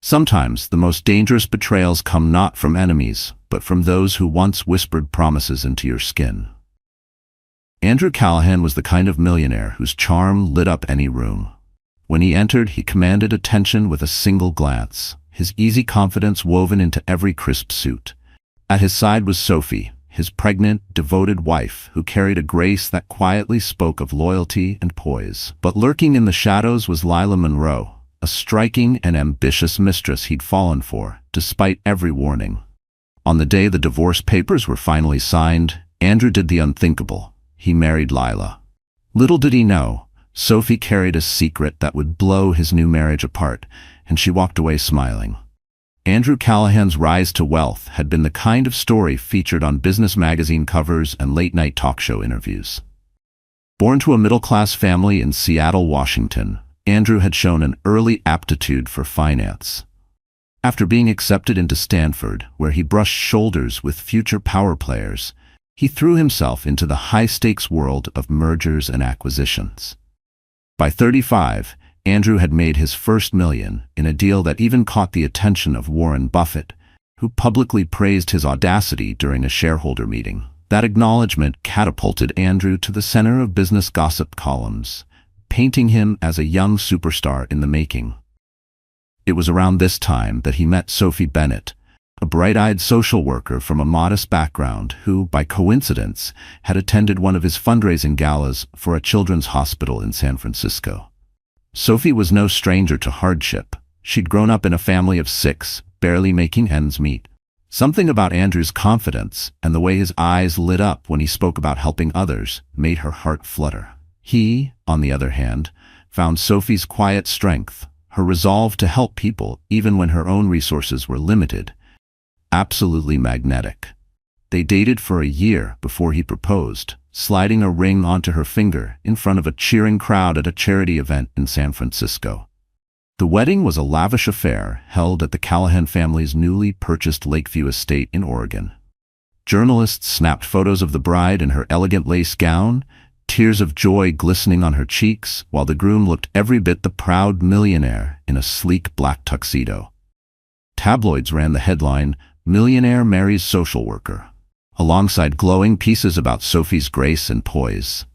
Sometimes the most dangerous betrayals come not from enemies, but from those who once whispered promises into your skin. Andrew Callahan was the kind of millionaire whose charm lit up any room. When he entered, he commanded attention with a single glance, his easy confidence woven into every crisp suit. At his side was Sophie, his pregnant, devoted wife, who carried a grace that quietly spoke of loyalty and poise. But lurking in the shadows was Lila Monroe, a striking and ambitious mistress he'd fallen for, despite every warning. On the day the divorce papers were finally signed, Andrew did the unthinkable. He married Lila. Little did he know, Sophie carried a secret that would blow his new marriage apart, and she walked away smiling. Andrew Callahan's rise to wealth had been the kind of story featured on business magazine covers and late-night talk show interviews. Born to a middle-class family in Seattle, Washington, Andrew had shown an early aptitude for finance. After being accepted into Stanford, where he brushed shoulders with future power players, he threw himself into the high-stakes world of mergers and acquisitions. By 35, Andrew had made his first million in a deal that even caught the attention of Warren Buffett, who publicly praised his audacity during a shareholder meeting. That acknowledgement catapulted Andrew to the center of business gossip columns, painting him as a young superstar in the making. It was around this time that he met Sophie Bennett, a bright-eyed social worker from a modest background who, by coincidence, had attended one of his fundraising galas for a children's hospital in San Francisco. Sophie was no stranger to hardship. She'd grown up in a family of 6, barely making ends meet. Something about Andrew's confidence and the way his eyes lit up when he spoke about helping others made her heart flutter. He, on the other hand, found Sophie's quiet strength, her resolve to help people even when her own resources were limited, absolutely magnetic. They dated for a year before he proposed, sliding a ring onto her finger in front of a cheering crowd at a charity event in San Francisco. The wedding was a lavish affair held at the Callahan family's newly purchased Lakeview estate in Oregon. Journalists snapped photos of the bride in her elegant lace gown, tears of joy glistening on her cheeks, while the groom looked every bit the proud millionaire in a sleek black tuxedo. Tabloids ran the headline, "Millionaire Marries Social Worker," alongside glowing pieces about Sophie's grace and poise.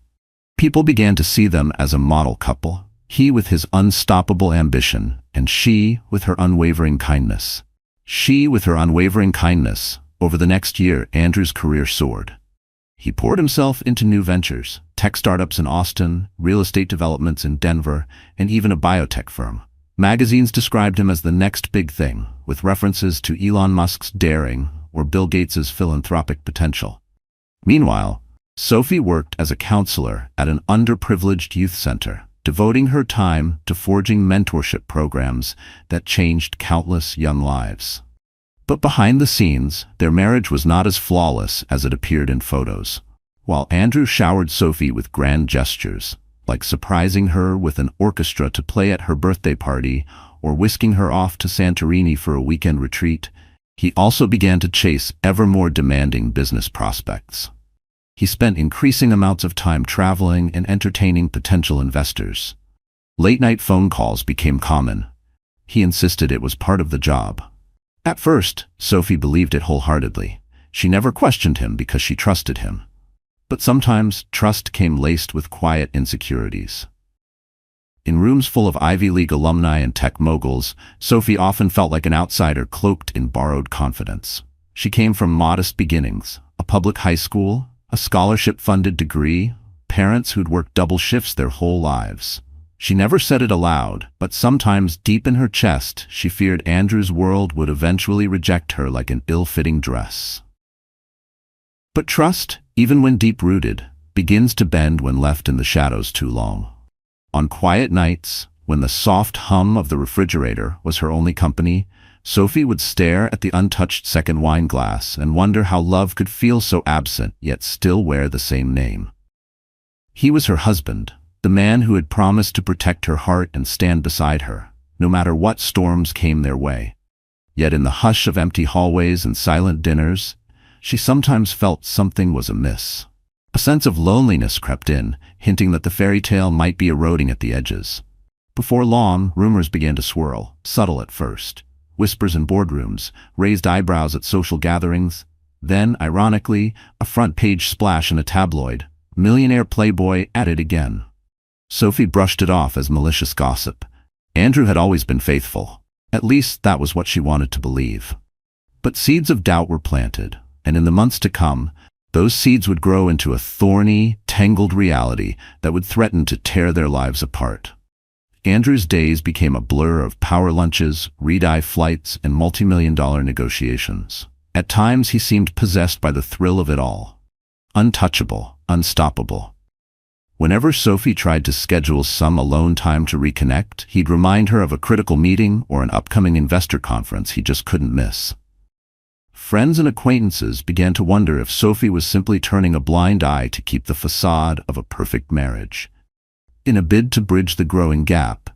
People began to see them as a model couple, he with his unstoppable ambition, and she with her unwavering kindness. Over the next year, Andrew's career soared. He poured himself into new ventures, tech startups in Austin, real estate developments in Denver, and even a biotech firm. Magazines described him as the next big thing, with references to Elon Musk's daring or Bill Gates's philanthropic potential. Meanwhile, Sophie worked as a counselor at an underprivileged youth center, devoting her time to forging mentorship programs that changed countless young lives. But behind the scenes, their marriage was not as flawless as it appeared in photos. While Andrew showered Sophie with grand gestures, like surprising her with an orchestra to play at her birthday party or whisking her off to Santorini for a weekend retreat, he also began to chase ever more demanding business prospects. He spent increasing amounts of time traveling and entertaining potential investors. Late-night phone calls became common. He insisted it was part of the job. At first, Sophie believed it wholeheartedly. She never questioned him because she trusted him. But sometimes, trust came laced with quiet insecurities. In rooms full of Ivy League alumni and tech moguls, Sophie often felt like an outsider cloaked in borrowed confidence. She came from modest beginnings, a public high school, a scholarship-funded degree, parents who'd worked double shifts their whole lives. She never said it aloud, but sometimes deep in her chest, she feared Andrew's world would eventually reject her like an ill-fitting dress. But trust, even when deep-rooted, begins to bend when left in the shadows too long. On quiet nights, when the soft hum of the refrigerator was her only company, Sophie would stare at the untouched second wine glass and wonder how love could feel so absent yet still wear the same name. He was her husband, the man who had promised to protect her heart and stand beside her, no matter what storms came their way. Yet in the hush of empty hallways and silent dinners, she sometimes felt something was amiss. A sense of loneliness crept in, hinting that the fairy tale might be eroding at the edges. Before long, rumors began to swirl, subtle at first. whispers in boardrooms, raised eyebrows at social gatherings. Then, ironically, a front-page splash in a tabloid. Millionaire playboy at it again. Sophie brushed it off as malicious gossip. Andrew had always been faithful. At least that was what she wanted to believe. But seeds of doubt were planted, and in the months to come, those seeds would grow into a thorny, tangled reality that would threaten to tear their lives apart. Andrew's days became a blur of power lunches, red-eye flights, and multi-million-dollar negotiations. At times he seemed possessed by the thrill of it all. Untouchable, unstoppable. Whenever Sophie tried to schedule some alone time to reconnect, he'd remind her of a critical meeting or an upcoming investor conference he just couldn't miss. Friends and acquaintances began to wonder if Sophie was simply turning a blind eye to keep the facade of a perfect marriage. In a bid to bridge the growing gap,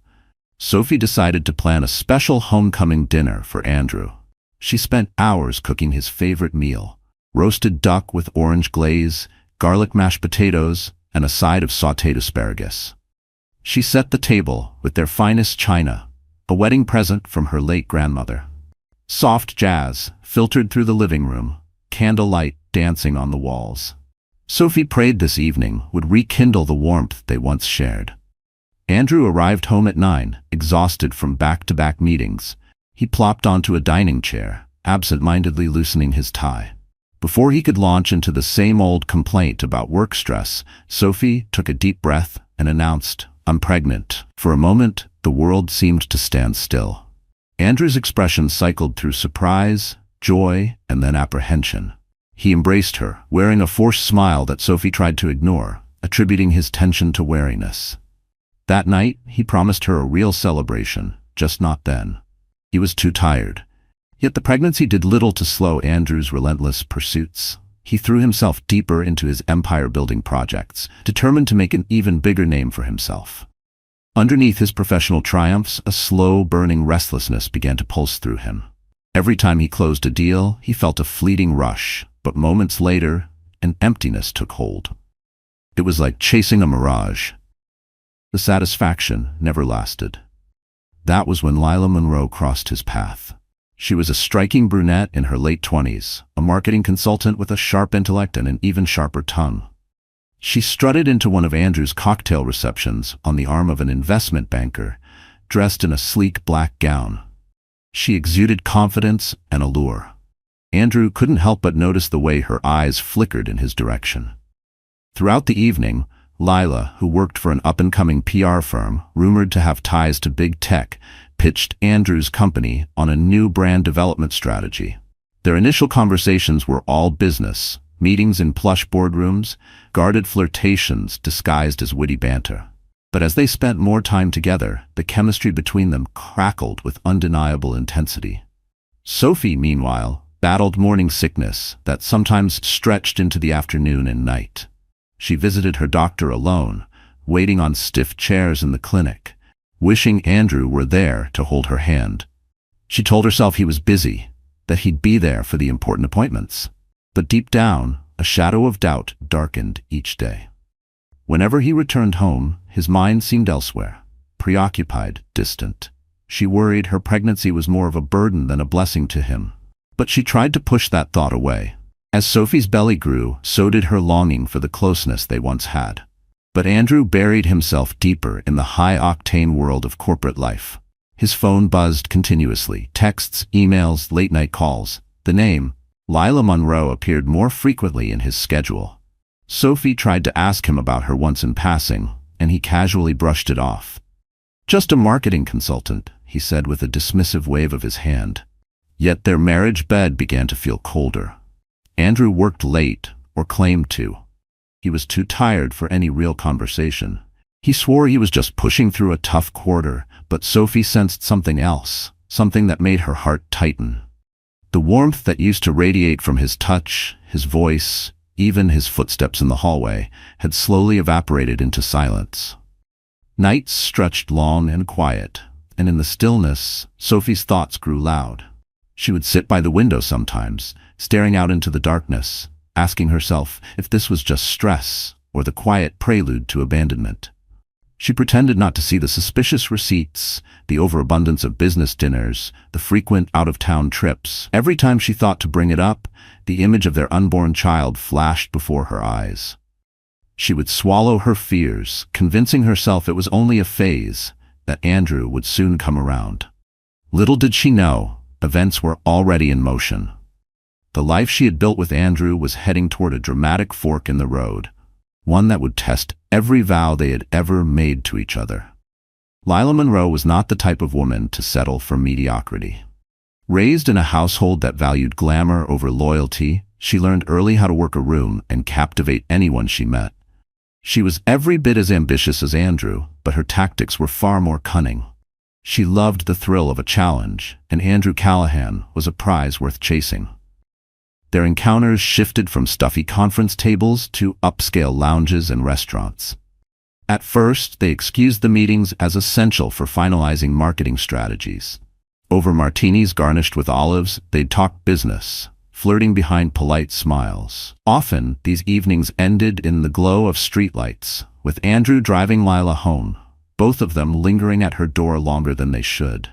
Sophie decided to plan a special homecoming dinner for Andrew. She spent hours cooking his favorite meal: roasted duck with orange glaze, garlic mashed potatoes, and a side of sautéed asparagus. She set the table with their finest china, a wedding present from her late grandmother. Soft jazz filtered through the living room, candlelight dancing on the walls. Sophie prayed this evening would rekindle the warmth they once shared. Andrew arrived home at 9, exhausted from back-to-back meetings. He plopped onto a dining chair, absent-mindedly loosening his tie. Before he could launch into the same old complaint about work stress, Sophie took a deep breath and announced, "I'm pregnant." For a moment, the world seemed to stand still. Andrew's expression cycled through surprise, joy, and then apprehension. He embraced her, wearing a forced smile that Sophie tried to ignore, attributing his tension to wariness. That night, he promised her a real celebration, just not then. He was too tired. Yet the pregnancy did little to slow Andrew's relentless pursuits. He threw himself deeper into his empire-building projects, determined to make an even bigger name for himself. Underneath his professional triumphs, a slow-burning restlessness began to pulse through him. Every time he closed a deal, he felt a fleeting rush, but moments later, an emptiness took hold. It was like chasing a mirage. The satisfaction never lasted. That was when Lila Monroe crossed his path. She was a striking brunette in her late 20s, a marketing consultant with a sharp intellect and an even sharper tongue. She strutted into one of Andrew's cocktail receptions on the arm of an investment banker, dressed in a sleek black gown. She exuded confidence and allure. Andrew couldn't help but notice the way her eyes flickered in his direction. Throughout the evening, Lila, who worked for an up-and-coming PR firm rumored to have ties to big tech, pitched Andrew's company on a new brand development strategy. Their initial conversations were all business, meetings in plush boardrooms, guarded flirtations disguised as witty banter. But as they spent more time together, the chemistry between them crackled with undeniable intensity. Sophie, meanwhile, battled morning sickness that sometimes stretched into the afternoon and night. She visited her doctor alone, waiting on stiff chairs in the clinic, wishing Andrew were there to hold her hand. She told herself he was busy, that he'd be there for the important appointments. But deep down, a shadow of doubt darkened each day. Whenever he returned home, his mind seemed elsewhere, preoccupied, distant. She worried her pregnancy was more of a burden than a blessing to him. But she tried to push that thought away. As Sophie's belly grew, so did her longing for the closeness they once had. But Andrew buried himself deeper in the high-octane world of corporate life. His phone buzzed continuously, texts, emails, late-night calls. The name, Lila Monroe, appeared more frequently in his schedule. Sophie tried to ask him about her once in passing, and he casually brushed it off. "Just a marketing consultant," he said with a dismissive wave of his hand. Yet their marriage bed began to feel colder. Andrew worked late, or claimed to. He was too tired for any real conversation. He swore he was just pushing through a tough quarter, but Sophie sensed something else, something that made her heart tighten. The warmth that used to radiate from his touch, his voice, even his footsteps in the hallway, had slowly evaporated into silence. Nights stretched long and quiet, and in the stillness, Sophie's thoughts grew loud. She would sit by the window sometimes, staring out into the darkness, asking herself if this was just stress or the quiet prelude to abandonment. She pretended not to see the suspicious receipts, the overabundance of business dinners, the frequent out-of-town trips. Every time she thought to bring it up, the image of their unborn child flashed before her eyes. She would swallow her fears, convincing herself it was only a phase, that Andrew would soon come around. Little did she know, events were already in motion. The life she had built with Andrew was heading toward a dramatic fork in the road, one that would test every vow they had ever made to each other. Lila Monroe was not the type of woman to settle for mediocrity. Raised in a household that valued glamour over loyalty, she learned early how to work a room and captivate anyone she met. She was every bit as ambitious as Andrew, but her tactics were far more cunning. She loved the thrill of a challenge, and Andrew Callahan was a prize worth chasing. Their encounters shifted from stuffy conference tables to upscale lounges and restaurants. At first, they excused the meetings as essential for finalizing marketing strategies. Over martinis garnished with olives, they'd talk business, flirting behind polite smiles. Often, these evenings ended in the glow of streetlights, with Andrew driving Lila home, both of them lingering at her door longer than they should.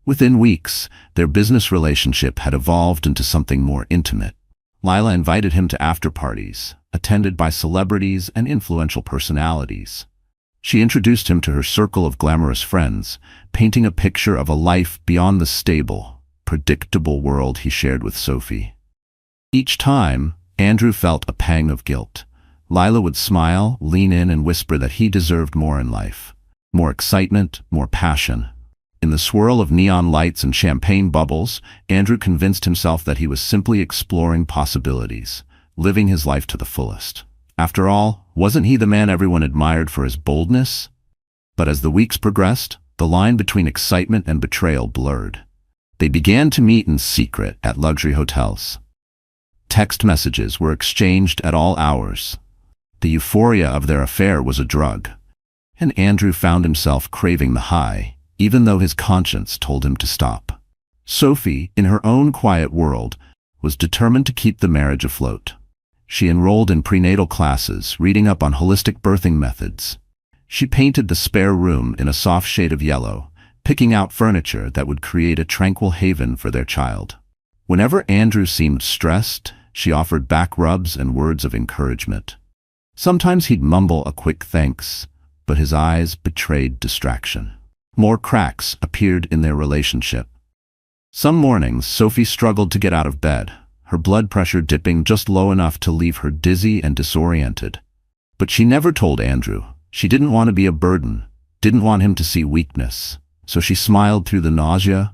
Within weeks, their business relationship had evolved into something more intimate. Lila invited him to after-parties, attended by celebrities and influential personalities. She introduced him to her circle of glamorous friends, painting a picture of a life beyond the stable, predictable world he shared with Sophie. Each time, Andrew felt a pang of guilt. Lila would smile, lean in, and whisper that he deserved more in life. More excitement, more passion. In the swirl of neon lights and champagne bubbles, Andrew convinced himself that he was simply exploring possibilities, living his life to the fullest. After all, wasn't he the man everyone admired for his boldness? But as the weeks progressed, the line between excitement and betrayal blurred. They began to meet in secret at luxury hotels. Text messages were exchanged at all hours. The euphoria of their affair was a drug, and Andrew found himself craving the high, even though his conscience told him to stop. Sophie, in her own quiet world, was determined to keep the marriage afloat. She enrolled in prenatal classes, reading up on holistic birthing methods. She painted the spare room in a soft shade of yellow, picking out furniture that would create a tranquil haven for their child. Whenever Andrew seemed stressed, she offered back rubs and words of encouragement. Sometimes he'd mumble a quick thanks, but his eyes betrayed distraction. More cracks appeared in their relationship. Some mornings, Sophie struggled to get out of bed, her blood pressure dipping just low enough to leave her dizzy and disoriented. But she never told Andrew. She didn't want to be a burden, didn't want him to see weakness. So she smiled through the nausea,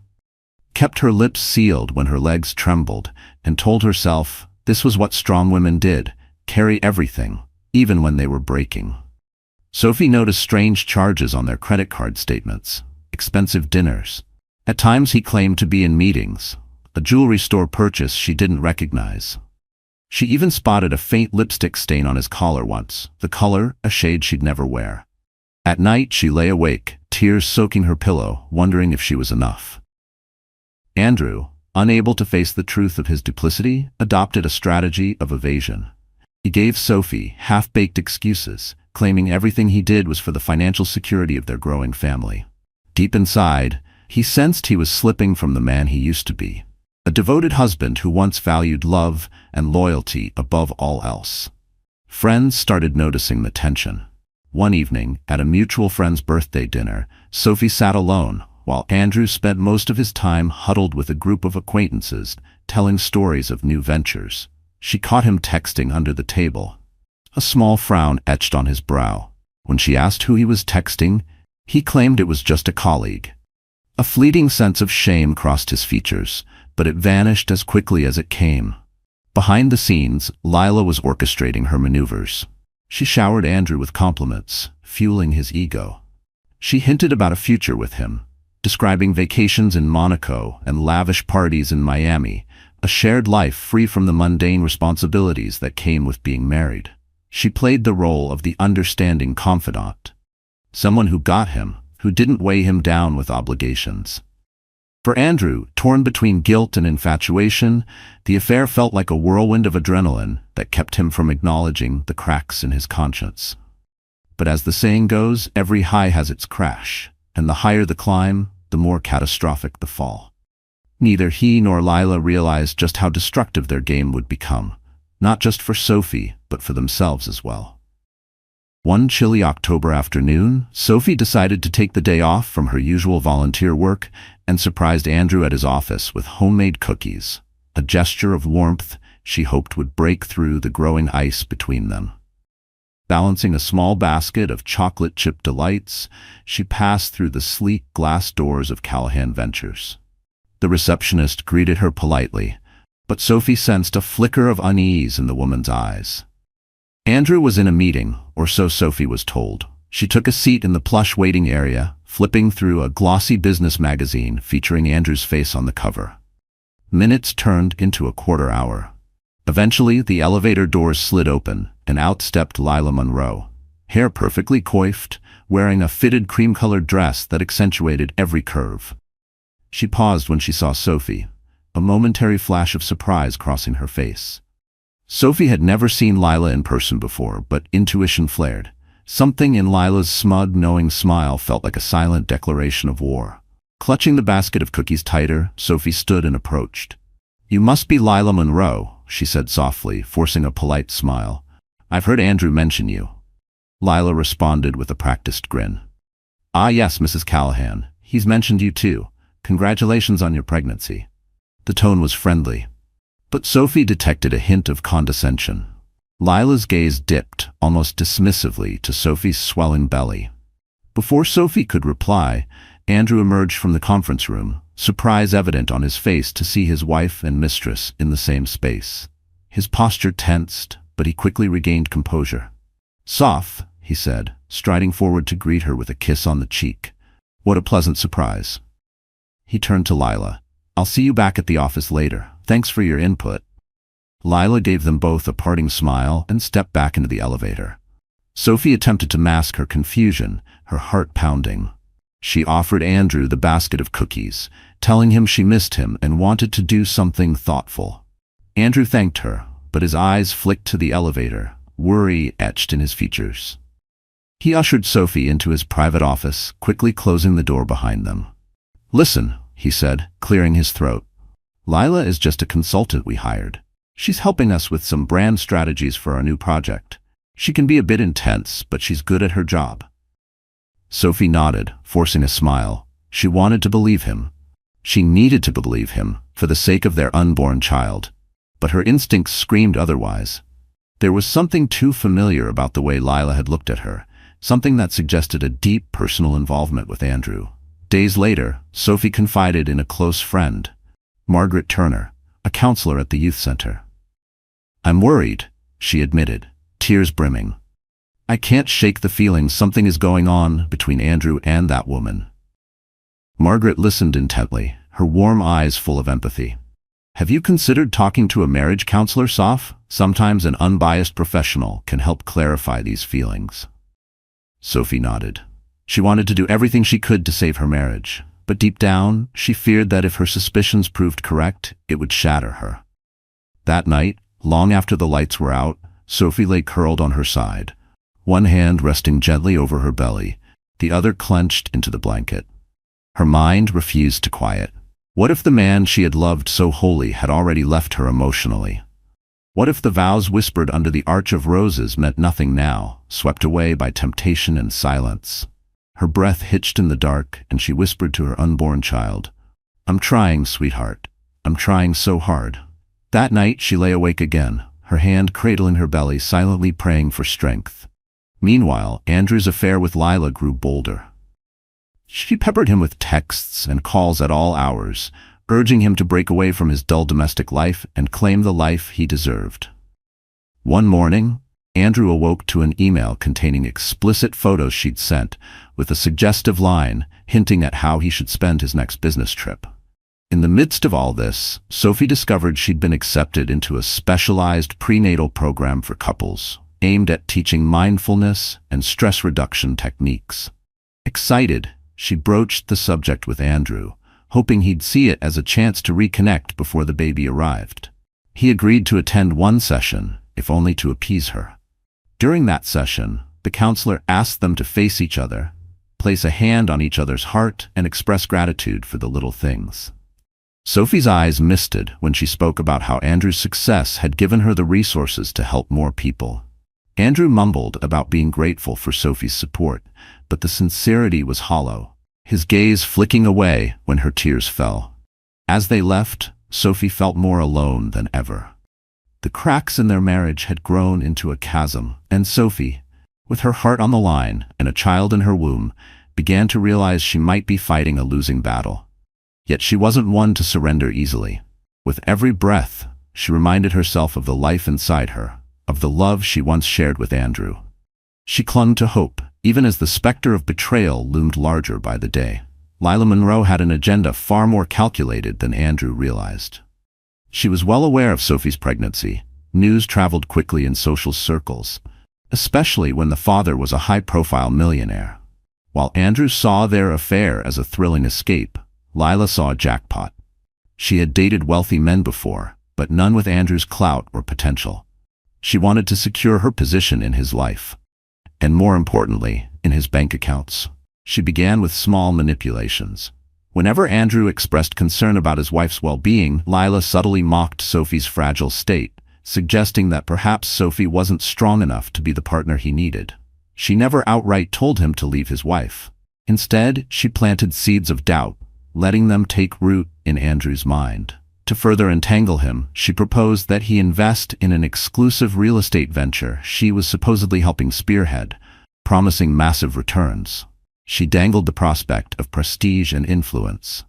kept her lips sealed when her legs trembled, and told herself this was what strong women did, carry everything, even when they were breaking. Sophie noticed strange charges on their credit card statements, expensive dinners. At times he claimed to be in meetings, a jewelry store purchase she didn't recognize. She even spotted a faint lipstick stain on his collar once, the color a shade she'd never wear. At night she lay awake, tears soaking her pillow, wondering if she was enough. Andrew, unable to face the truth of his duplicity, adopted a strategy of evasion. He gave Sophie half-baked excuses, claiming everything he did was for the financial security of their growing family. Deep inside, he sensed he was slipping from the man he used to be, a devoted husband who once valued love and loyalty above all else. Friends started noticing the tension. One evening, at a mutual friend's birthday dinner, Sophie sat alone, while Andrew spent most of his time huddled with a group of acquaintances, telling stories of new ventures. She caught him texting under the table. A small frown etched on his brow. When she asked who he was texting, he claimed it was just a colleague. A fleeting sense of shame crossed his features, but it vanished as quickly as it came. Behind the scenes, Lila was orchestrating her maneuvers. She showered Andrew with compliments, fueling his ego. She hinted about a future with him, describing vacations in Monaco and lavish parties in Miami, a shared life free from the mundane responsibilities that came with being married. She played the role of the understanding confidant, someone who got him, who didn't weigh him down with obligations. For Andrew, torn between guilt and infatuation, the affair felt like a whirlwind of adrenaline that kept him from acknowledging the cracks in his conscience. But as the saying goes, every high has its crash, and the higher the climb, the more catastrophic the fall. Neither he nor Lila realized just how destructive their game would become, not just for Sophie, but for themselves as well. One chilly October afternoon, Sophie decided to take the day off from her usual volunteer work and surprised Andrew at his office with homemade cookies, a gesture of warmth she hoped would break through the growing ice between them. Balancing a small basket of chocolate chip delights, she passed through the sleek glass doors of Callahan Ventures. The receptionist greeted her politely, but Sophie sensed a flicker of unease in the woman's eyes. Andrew was in a meeting, or so Sophie was told. She took a seat in the plush waiting area, flipping through a glossy business magazine featuring Andrew's face on the cover. Minutes turned into a quarter hour. Eventually, the elevator doors slid open, and out stepped Lila Monroe, hair perfectly coiffed, wearing a fitted cream-colored dress that accentuated every curve. She paused when she saw Sophie, a momentary flash of surprise crossing her face. Sophie had never seen Lila in person before, but intuition flared. Something in Lila's smug, knowing smile felt like a silent declaration of war. Clutching the basket of cookies tighter, Sophie stood and approached. "You must be Lila Monroe," she said softly, forcing a polite smile. "I've heard Andrew mention you." Lila responded with a practiced grin. "Ah yes, Mrs. Callahan. He's mentioned you too. Congratulations on your pregnancy." The tone was friendly, but Sophie detected a hint of condescension. Lila's gaze dipped, almost dismissively, to Sophie's swelling belly. Before Sophie could reply, Andrew emerged from the conference room, surprise evident on his face to see his wife and mistress in the same space. His posture tensed, but he quickly regained composure. "Soph," he said, striding forward to greet her with a kiss on the cheek. "What a pleasant surprise." He turned to Lila. "I'll see you back at the office later. Thanks for your input." Lila gave them both a parting smile and stepped back into the elevator. Sophie attempted to mask her confusion, her heart pounding. She offered Andrew the basket of cookies, telling him she missed him and wanted to do something thoughtful. Andrew thanked her, but his eyes flicked to the elevator, worry etched in his features. He ushered Sophie into his private office, quickly closing the door behind them. "Listen," he said, clearing his throat. "Lila is just a consultant we hired. She's helping us with some brand strategies for our new project. She can be a bit intense, but she's good at her job." Sophie nodded, forcing a smile. She wanted to believe him. She needed to believe him, for the sake of their unborn child. But her instincts screamed otherwise. There was something too familiar about the way Lila had looked at her, something that suggested a deep personal involvement with Andrew. Days later, Sophie confided in a close friend, Margaret Turner, a counselor at the youth center. "I'm worried," she admitted, tears brimming. "I can't shake the feeling something is going on between Andrew and that woman." Margaret listened intently, her warm eyes full of empathy. "Have you considered talking to a marriage counselor, Soph? Sometimes an unbiased professional can help clarify these feelings." Sophie nodded. She wanted to do everything she could to save her marriage, but deep down, she feared that if her suspicions proved correct, it would shatter her. That night, long after the lights were out, Sophie lay curled on her side, one hand resting gently over her belly, the other clenched into the blanket. Her mind refused to quiet. What if the man she had loved so wholly had already left her emotionally? What if the vows whispered under the arch of roses meant nothing now, swept away by temptation and silence? Her breath hitched in the dark, and she whispered to her unborn child, "I'm trying, sweetheart. I'm trying so hard." That night she lay awake again, her hand cradling her belly, silently praying for strength. Meanwhile, Andrew's affair with Lila grew bolder. She peppered him with texts and calls at all hours, urging him to break away from his dull domestic life and claim the life he deserved. One morning, Andrew awoke to an email containing explicit photos she'd sent, with a suggestive line hinting at how he should spend his next business trip. In the midst of all this, Sophie discovered she'd been accepted into a specialized prenatal program for couples, aimed at teaching mindfulness and stress reduction techniques. Excited, she broached the subject with Andrew, hoping he'd see it as a chance to reconnect before the baby arrived. He agreed to attend one session, if only to appease her. During that session, The counselor asked them to face each other, place a hand on each other's heart, and express gratitude for the little things. Sophie's eyes misted when she spoke about how Andrew's success had given her the resources to help more people. Andrew mumbled about being grateful for Sophie's support, but the sincerity was hollow, his gaze flicking away when her tears fell. As they left, Sophie felt more alone than ever. The cracks in their marriage had grown into a chasm, and Sophie, with her heart on the line and a child in her womb, began to realize she might be fighting a losing battle. Yet she wasn't one to surrender easily. With every breath, she reminded herself of the life inside her, of the love she once shared with Andrew. She clung to hope, even as the specter of betrayal loomed larger by the day. Lila Monroe had an agenda far more calculated than Andrew realized. She was well aware of Sophie's pregnancy. News traveled quickly in social circles, especially when the father was a high-profile millionaire. While Andrew saw their affair as a thrilling escape, Lila saw a jackpot. She had dated wealthy men before, but none with Andrew's clout or potential. She wanted to secure her position in his life, and more importantly, in his bank accounts. She began with small manipulations. Whenever Andrew expressed concern about his wife's well-being, Lila subtly mocked Sophie's fragile state, suggesting that perhaps Sophie wasn't strong enough to be the partner he needed. She never outright told him to leave his wife. Instead, she planted seeds of doubt, letting them take root in Andrew's mind. To further entangle him, she proposed that he invest in an exclusive real estate venture she was supposedly helping spearhead, promising massive returns. She dangled the prospect of prestige and influence.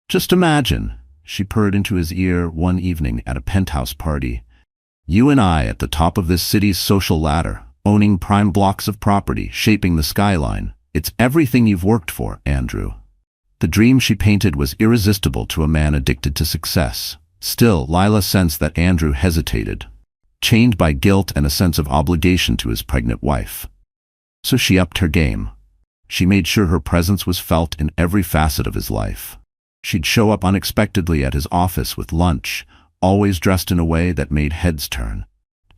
"Just imagine," she purred into his ear one evening at a penthouse party, "you and I at the top of this city's social ladder, owning prime blocks of property, shaping the skyline. It's everything you've worked for, Andrew." The dream she painted was irresistible to a man addicted to success. Still, Lila sensed that Andrew hesitated, chained by guilt and a sense of obligation to his pregnant wife. So she upped her game. She made sure her presence was felt in every facet of his life. She'd show up unexpectedly at his office with lunch, always dressed in a way that made heads turn.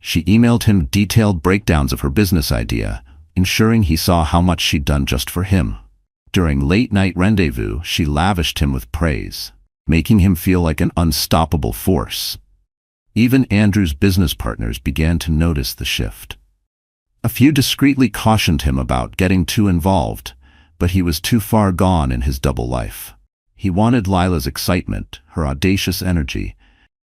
She emailed him detailed breakdowns of her business idea, ensuring he saw how much she'd done just for him. During late-night rendezvous, she lavished him with praise, making him feel like an unstoppable force. Even Andrew's business partners began to notice the shift. A few discreetly cautioned him about getting too involved, but he was too far gone in his double life. He wanted Lila's excitement, her audacious energy,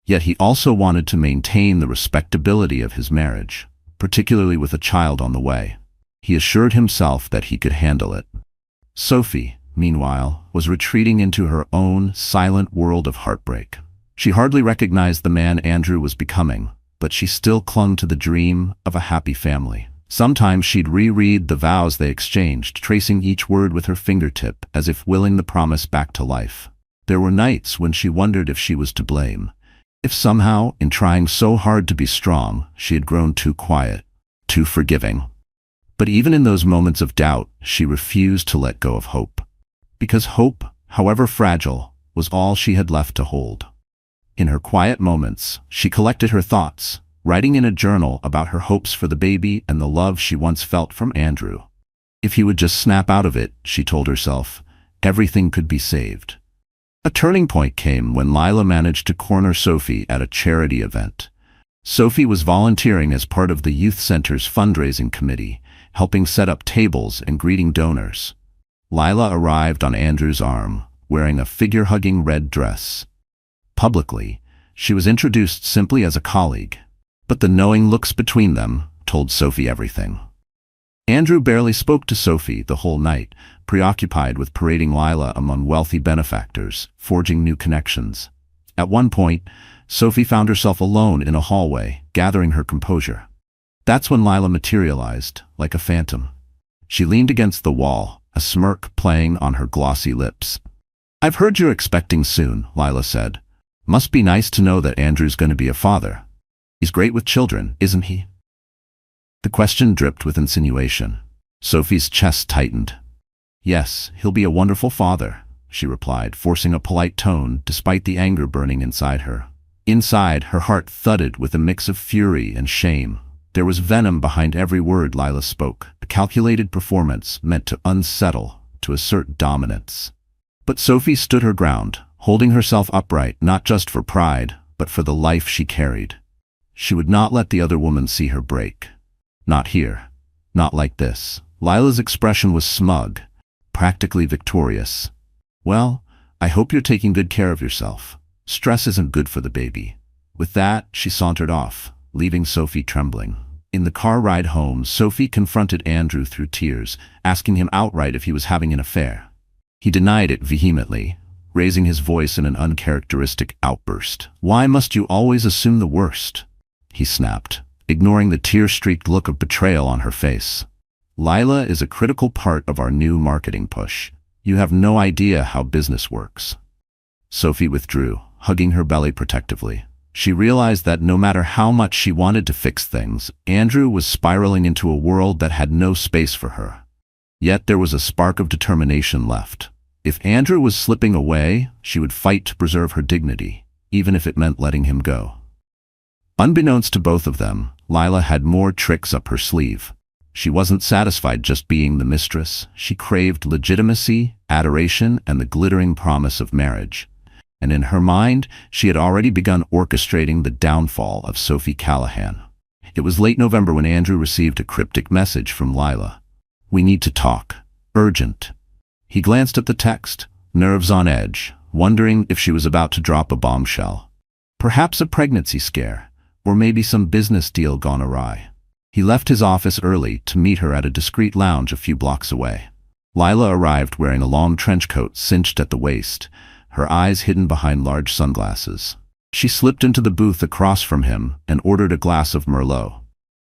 yet he also wanted to maintain the respectability of his marriage, particularly with a child on the way. He assured himself that he could handle it. Sophie, meanwhile, was retreating into her own silent world of heartbreak. She hardly recognized the man Andrew was becoming, but she still clung to the dream of a happy family. Sometimes she'd reread the vows they exchanged, tracing each word with her fingertip as if willing the promise back to life. There were nights when she wondered if she was to blame, if somehow, in trying so hard to be strong, she had grown too quiet, too forgiving. But even in those moments of doubt, she refused to let go of hope. Because hope, however fragile, was all she had left to hold. In her quiet moments, she collected her thoughts, writing in a journal about her hopes for the baby and the love she once felt from Andrew. If he would just snap out of it, she told herself, everything could be saved. A turning point came when Lila managed to corner Sophie at a charity event. Sophie was volunteering as part of the youth center's fundraising committee, helping set up tables and greeting donors. Lila arrived on Andrew's arm, wearing a figure-hugging red dress. Publicly, she was introduced simply as a colleague, but the knowing looks between them told Sophie everything. Andrew barely spoke to Sophie the whole night, preoccupied with parading Lila among wealthy benefactors, forging new connections. At one point, Sophie found herself alone in a hallway, gathering her composure. That's when Lila materialized, like a phantom. She leaned against the wall, a smirk playing on her glossy lips. "I've heard you're expecting soon," Lila said. "Must be nice to know that Andrew's going to be a father. He's great with children, isn't he?" The question dripped with insinuation. Sophie's chest tightened. "Yes, he'll be a wonderful father," she replied, forcing a polite tone despite the anger burning inside her. Inside, her heart thudded with a mix of fury and shame. There was venom behind every word Lila spoke, a calculated performance meant to unsettle, to assert dominance. But Sophie stood her ground, holding herself upright not just for pride, but for the life she carried. She would not let the other woman see her break. Not here. Not like this. Lila's expression was smug, practically victorious. Well, I hope you're taking good care of yourself. Stress isn't good for the baby. With that, she sauntered off, leaving Sophie trembling. In the car ride home, Sophie confronted Andrew through tears, asking him outright if he was having an affair. He denied it vehemently, raising his voice in an uncharacteristic outburst. "Why must you always assume the worst?" he snapped, ignoring the tear-streaked look of betrayal on her face. "Lila is a critical part of our new marketing push. You have no idea how business works." Sophie withdrew, hugging her belly protectively. She realized that no matter how much she wanted to fix things, Andrew was spiraling into a world that had no space for her. Yet there was a spark of determination left. If Andrew was slipping away, she would fight to preserve her dignity, even if it meant letting him go. Unbeknownst to both of them, Lila had more tricks up her sleeve. She wasn't satisfied just being the mistress. She craved legitimacy, adoration, and the glittering promise of marriage. And in her mind, she had already begun orchestrating the downfall of Sophie Callahan. It was late November when Andrew received a cryptic message from Lila. "We need to talk. Urgent." He glanced at the text, nerves on edge, wondering if she was about to drop a bombshell. Perhaps a pregnancy scare, or maybe some business deal gone awry. He left his office early to meet her at a discreet lounge a few blocks away. Lila arrived wearing a long trench coat cinched at the waist, her eyes hidden behind large sunglasses. She slipped into the booth across from him and ordered a glass of Merlot.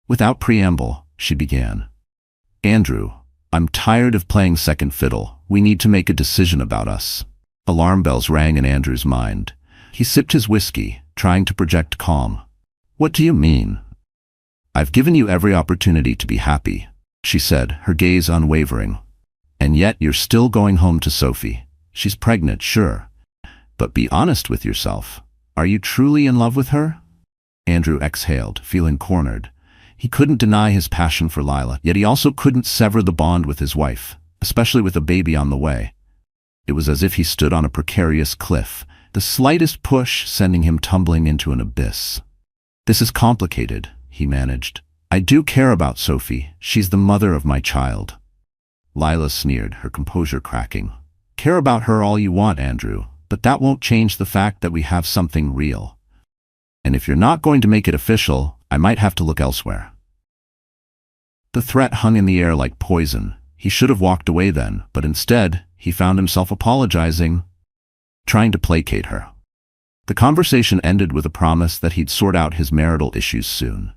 Without preamble, she began. "Andrew, I'm tired of playing second fiddle. We need to make a decision about us." Alarm bells rang in Andrew's mind. He sipped his whiskey, trying to project calm. "What do you mean?" "I've given you every opportunity to be happy," she said, her gaze unwavering. "And yet you're still going home to Sophie. She's pregnant, sure. But be honest with yourself. Are you truly in love with her?" Andrew exhaled, feeling cornered. He couldn't deny his passion for Lila, yet he also couldn't sever the bond with his wife, especially with a baby on the way. It was as if he stood on a precarious cliff, the slightest push sending him tumbling into an abyss. "This is complicated," he managed. "I do care about Sophie. She's the mother of my child." Lila sneered, her composure cracking. "Care about her all you want, Andrew, but that won't change the fact that we have something real. And if you're not going to make it official, I might have to look elsewhere." The threat hung in the air like poison. He should have walked away then, but instead, he found himself apologizing, trying to placate her. The conversation ended with a promise that he'd sort out his marital issues soon.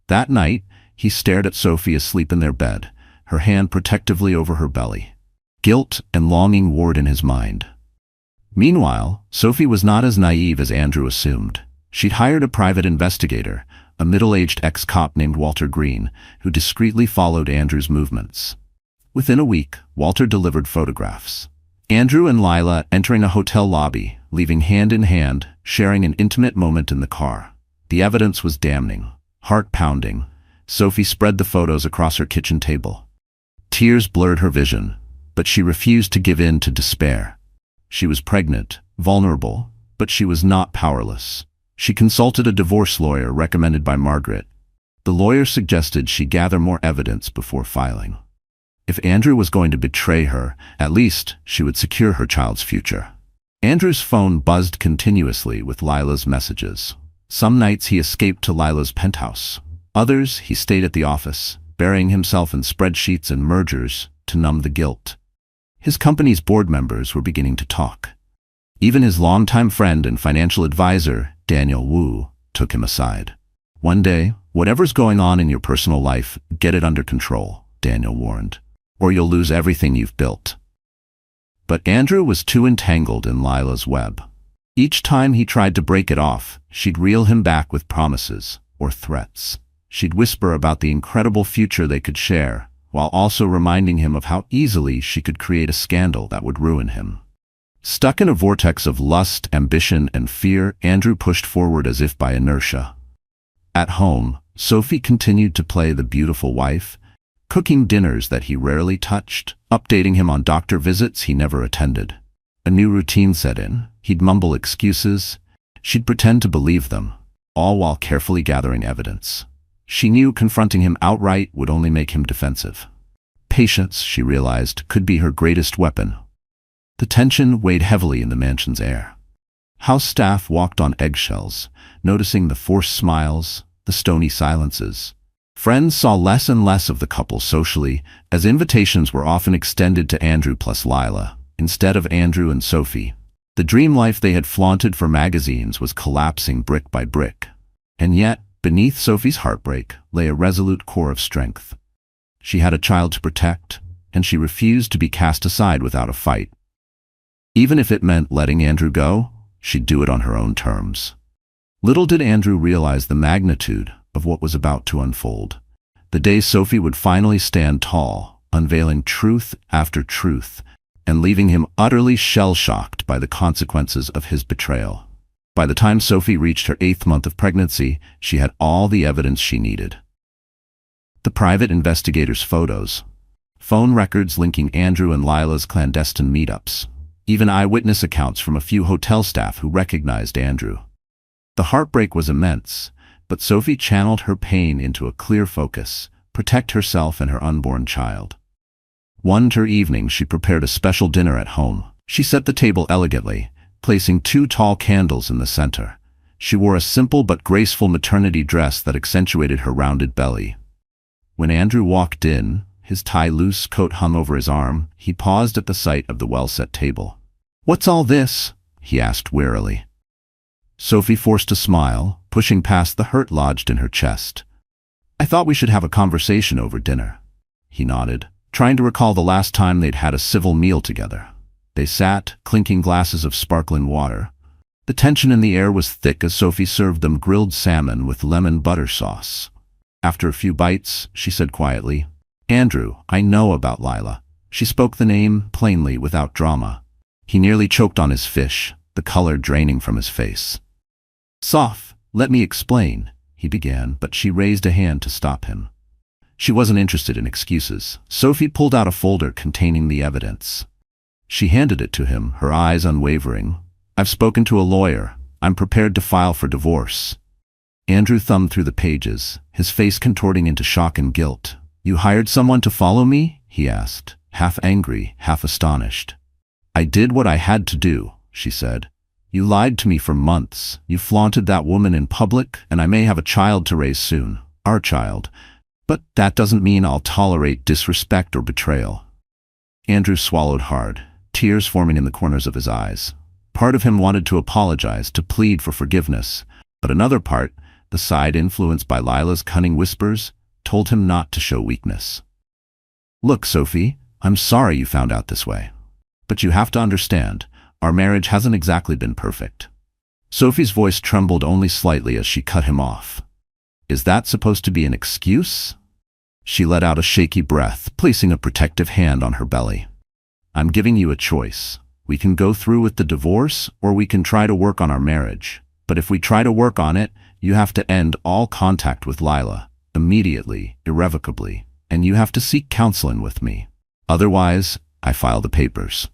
That night, he stared at Sophie asleep in their bed, her hand protectively over her belly. Guilt and longing warred in his mind. Meanwhile, Sophie was not as naive as Andrew assumed. She'd hired a private investigator, a middle-aged ex-cop named Walter Green, who discreetly followed Andrew's movements. Within a week, Walter delivered photographs. Andrew and Lila entering a hotel lobby, leaving hand in hand, sharing an intimate moment in the car. The evidence was damning, heart-pounding. Sophie spread the photos across her kitchen table. Tears blurred her vision, but she refused to give in to despair. She was pregnant, vulnerable, but she was not powerless. She consulted a divorce lawyer recommended by Margaret. The lawyer suggested she gather more evidence before filing. If Andrew was going to betray her, at least she would secure her child's future. Andrew's phone buzzed continuously with Lila's messages. Some nights he escaped to Lila's penthouse. Others he stayed at the office, burying himself in spreadsheets and mergers to numb the guilt. His company's board members were beginning to talk. Even his longtime friend and financial advisor, Daniel Wu, took him aside. "One day, whatever's going on in your personal life, get it under control," Daniel warned, "or you'll lose everything you've built." But Andrew was too entangled in Lila's web. Each time he tried to break it off, she'd reel him back with promises or threats. She'd whisper about the incredible future they could share, while also reminding him of how easily she could create a scandal that would ruin him. Stuck in a vortex of lust, ambition, and fear, Andrew pushed forward as if by inertia. At home, Sophie continued to play the beautiful wife, cooking dinners that he rarely touched, updating him on doctor visits he never attended. A new routine set in. He'd mumble excuses. She'd pretend to believe them, all while carefully gathering evidence. She knew confronting him outright would only make him defensive. Patience, she realized, could be her greatest weapon. The tension weighed heavily in the mansion's air. House staff walked on eggshells, noticing the forced smiles, the stony silences. Friends saw less and less of the couple socially, as invitations were often extended to Andrew plus Lila, instead of Andrew and Sophie. The dream life they had flaunted for magazines was collapsing brick by brick. And yet, beneath Sophie's heartbreak lay a resolute core of strength. She had a child to protect, and she refused to be cast aside without a fight. Even if it meant letting Andrew go, she'd do it on her own terms. Little did Andrew realize the magnitude of what was about to unfold. The day Sophie would finally stand tall, unveiling truth after truth, and leaving him utterly shell-shocked by the consequences of his betrayal. By the time Sophie reached her 8th month of pregnancy, she had all the evidence she needed. The private investigator's photos, phone records linking Andrew and Lila's clandestine meetups, even eyewitness accounts from a few hotel staff who recognized Andrew. The heartbreak was immense, but Sophie channeled her pain into a clear focus: protect herself and her unborn child. One winter evening, she prepared a special dinner at home. She set the table elegantly, placing 2 tall candles in the center. She wore a simple but graceful maternity dress that accentuated her rounded belly. When Andrew walked in, his tie-loose coat hung over his arm, he paused at the sight of the well-set table. "What's all this?" he asked wearily. Sophie forced a smile, pushing past the hurt lodged in her chest. "I thought we should have a conversation over dinner." He nodded, trying to recall the last time they'd had a civil meal together. They sat, clinking glasses of sparkling water. The tension in the air was thick as Sophie served them grilled salmon with lemon butter sauce. After a few bites, she said quietly, "Andrew, I know about Lila." She spoke the name plainly, without drama. He nearly choked on his fish, the color draining from his face. "Soph, let me explain," he began, but she raised a hand to stop him. She wasn't interested in excuses. Sophie pulled out a folder containing the evidence. She handed it to him, her eyes unwavering. "I've spoken to a lawyer. I'm prepared to file for divorce." Andrew thumbed through the pages, his face contorting into shock and guilt. "You hired someone to follow me?" he asked, half angry, half astonished. "I did what I had to do," she said. "You lied to me for months. You flaunted that woman in public, and I may have a child to raise soon. Our child. But that doesn't mean I'll tolerate disrespect or betrayal." Andrew swallowed hard, tears forming in the corners of his eyes. Part of him wanted to apologize, to plead for forgiveness, but another part, the side influenced by Lila's cunning whispers, told him not to show weakness. "Look, Sophie, I'm sorry you found out this way. But you have to understand, our marriage hasn't exactly been perfect." Sophie's voice trembled only slightly as she cut him off. "Is that supposed to be an excuse?" She let out a shaky breath, placing a protective hand on her belly. "I'm giving you a choice. We can go through with the divorce, or we can try to work on our marriage. But if we try to work on it, you have to end all contact with Lila, immediately, irrevocably, and you have to seek counseling with me. Otherwise, I file the papers."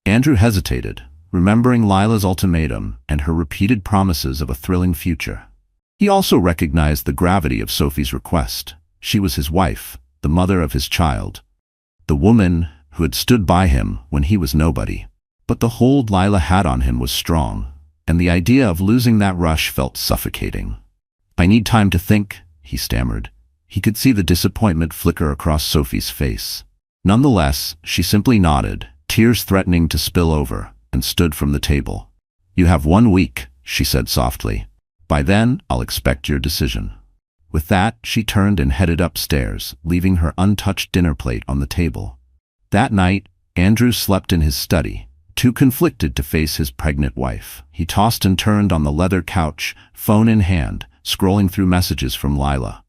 Andrew hesitated, remembering Lila's ultimatum and her repeated promises of a thrilling future. He also recognized the gravity of Sophie's request. She was his wife, the mother of his child, the woman who had stood by him when he was nobody. But the hold Lila had on him was strong, and the idea of losing that rush felt suffocating. "I need time to think," he stammered. He could see the disappointment flicker across Sophie's face. Nonetheless, she simply nodded, tears threatening to spill over, and stood from the table. "You have 1 week," she said softly. "By then, I'll expect your decision." With that, she turned and headed upstairs, leaving her untouched dinner plate on the table. That night, Andrew slept in his study, too conflicted to face his pregnant wife. He tossed and turned on the leather couch, phone in hand, scrolling through messages from Lila.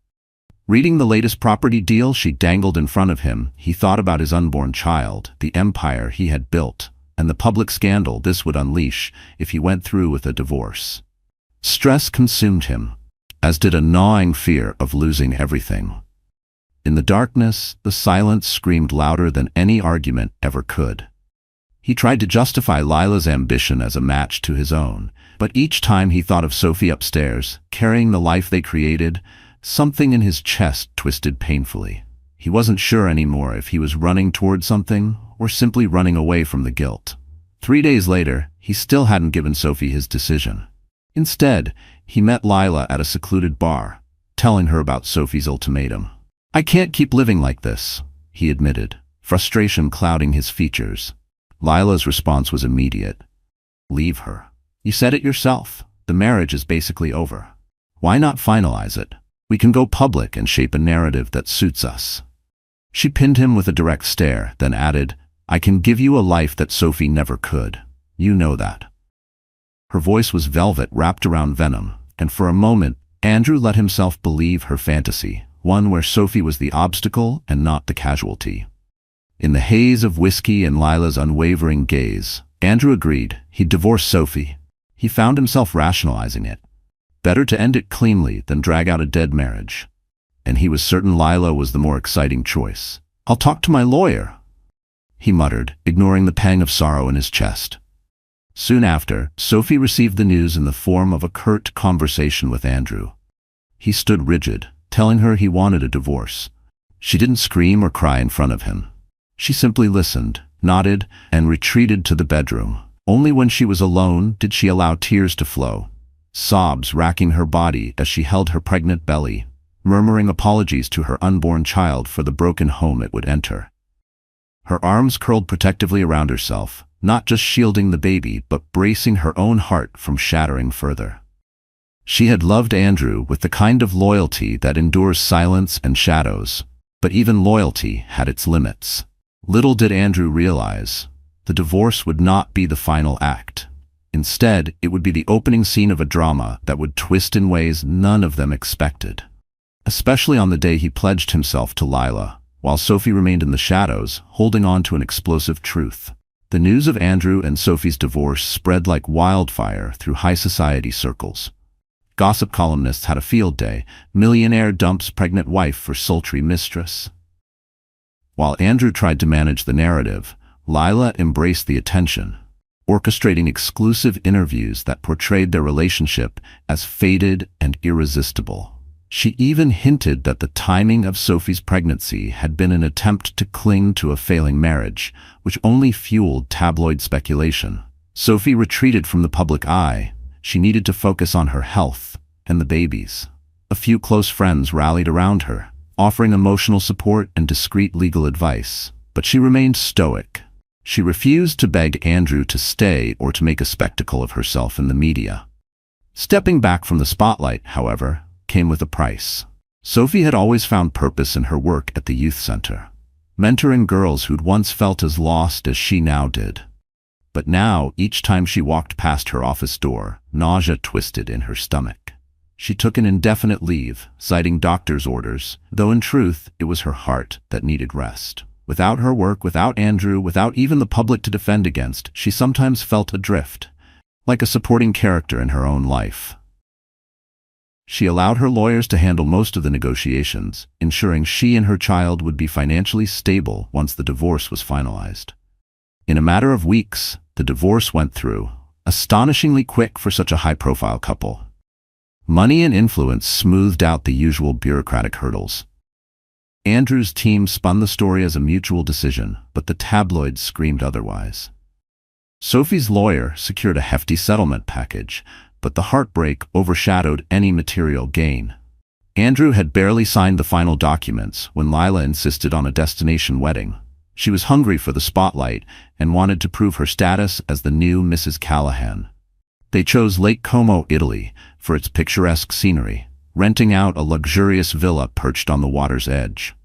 Reading the latest property deal she dangled in front of him, he thought about his unborn child, the empire he had built, and the public scandal this would unleash if he went through with a divorce. Stress consumed him. as did a gnawing fear of losing everything. In the darkness, the silence screamed louder than any argument ever could. He tried to justify Lila's ambition as a match to his own, but each time he thought of Sophie upstairs, carrying the life they created, something in his chest twisted painfully. He wasn't sure anymore if he was running toward something or simply running away from the guilt. 3 days later, he still hadn't given Sophie his decision. Instead, he met Lila at a secluded bar, telling her about Sophie's ultimatum. "I can't keep living like this," he admitted, frustration clouding his features. Lila's response was immediate. "Leave her. You said it yourself. The marriage is basically over. Why not finalize it? We can go public and shape a narrative that suits us." She pinned him with a direct stare, then added, "I can give you a life that Sophie never could. You know that." Her voice was velvet wrapped around venom, and for a moment, Andrew let himself believe her fantasy, one where Sophie was the obstacle and not the casualty. In the haze of whiskey and Lila's unwavering gaze, Andrew agreed he'd divorce Sophie. He found himself rationalizing it. Better to end it cleanly than drag out a dead marriage. And he was certain Lila was the more exciting choice. "I'll talk to my lawyer," he muttered, ignoring the pang of sorrow in his chest. Soon after, Sophie received the news in the form of a curt conversation with Andrew. He stood rigid, telling her he wanted a divorce. She didn't scream or cry in front of him. She simply listened, nodded, and retreated to the bedroom. Only when she was alone did she allow tears to flow, sobs racking her body as she held her pregnant belly, murmuring apologies to her unborn child for the broken home it would enter. Her arms curled protectively around herself, not just shielding the baby but bracing her own heart from shattering further. She had loved Andrew with the kind of loyalty that endures silence and shadows, but even loyalty had its limits. Little did Andrew realize, the divorce would not be the final act. Instead, it would be the opening scene of a drama that would twist in ways none of them expected. Especially on the day he pledged himself to Lila, while Sophie remained in the shadows, holding on to an explosive truth. The news of Andrew and Sophie's divorce spread like wildfire through high society circles. Gossip columnists had a field day. Millionaire dumps pregnant wife for sultry mistress. While Andrew tried to manage the narrative, Lila embraced the attention, orchestrating exclusive interviews that portrayed their relationship as fated and irresistible. She even hinted that the timing of Sophie's pregnancy had been an attempt to cling to a failing marriage, which only fueled tabloid speculation. Sophie retreated from the public eye. She needed to focus on her health and the babies. A few close friends rallied around her, offering emotional support and discreet legal advice, but she remained stoic. She refused to beg Andrew to stay or to make a spectacle of herself in the media. Stepping back from the spotlight, however, came with a price. Sophie had always found purpose in her work at the youth center, mentoring girls who'd once felt as lost as she now did. But now, each time she walked past her office door, nausea twisted in her stomach. She took an indefinite leave, citing doctor's orders, though in truth, it was her heart that needed rest. Without her work, without Andrew, without even the public to defend against, she sometimes felt adrift, like a supporting character in her own life. She allowed her lawyers to handle most of the negotiations, ensuring she and her child would be financially stable once the divorce was finalized. In a matter of weeks, the divorce went through, astonishingly quick for such a high-profile couple. Money and influence smoothed out the usual bureaucratic hurdles. Andrew's team spun the story as a mutual decision, but the tabloids screamed otherwise. Sophie's lawyer secured a hefty settlement package, but the heartbreak overshadowed any material gain. Andrew had barely signed the final documents when Lila insisted on a destination wedding. She was hungry for the spotlight and wanted to prove her status as the new Mrs. Callahan. They chose Lake Como, Italy, for its picturesque scenery, renting out a luxurious villa perched on the water's edge.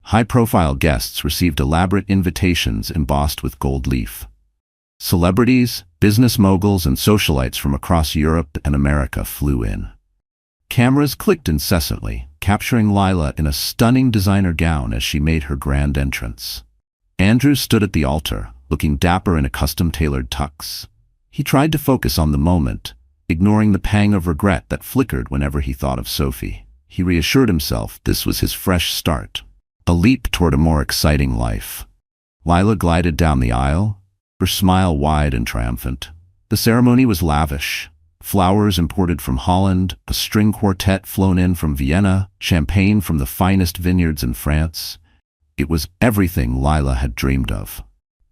High-profile guests received elaborate invitations embossed with gold leaf. Celebrities, business moguls, and socialites from across Europe and America flew in. Cameras clicked incessantly, capturing Lila in a stunning designer gown as she made her grand entrance. Andrew stood at the altar, looking dapper in a custom-tailored tux. He tried to focus on the moment, ignoring the pang of regret that flickered whenever he thought of Sophie. He reassured himself this was his fresh start, a leap toward a more exciting life. Lila glided down the aisle, her smile wide and triumphant. The ceremony was lavish. Flowers imported from Holland, a string quartet flown in from Vienna, champagne from the finest vineyards in France. It was everything Lila had dreamed of.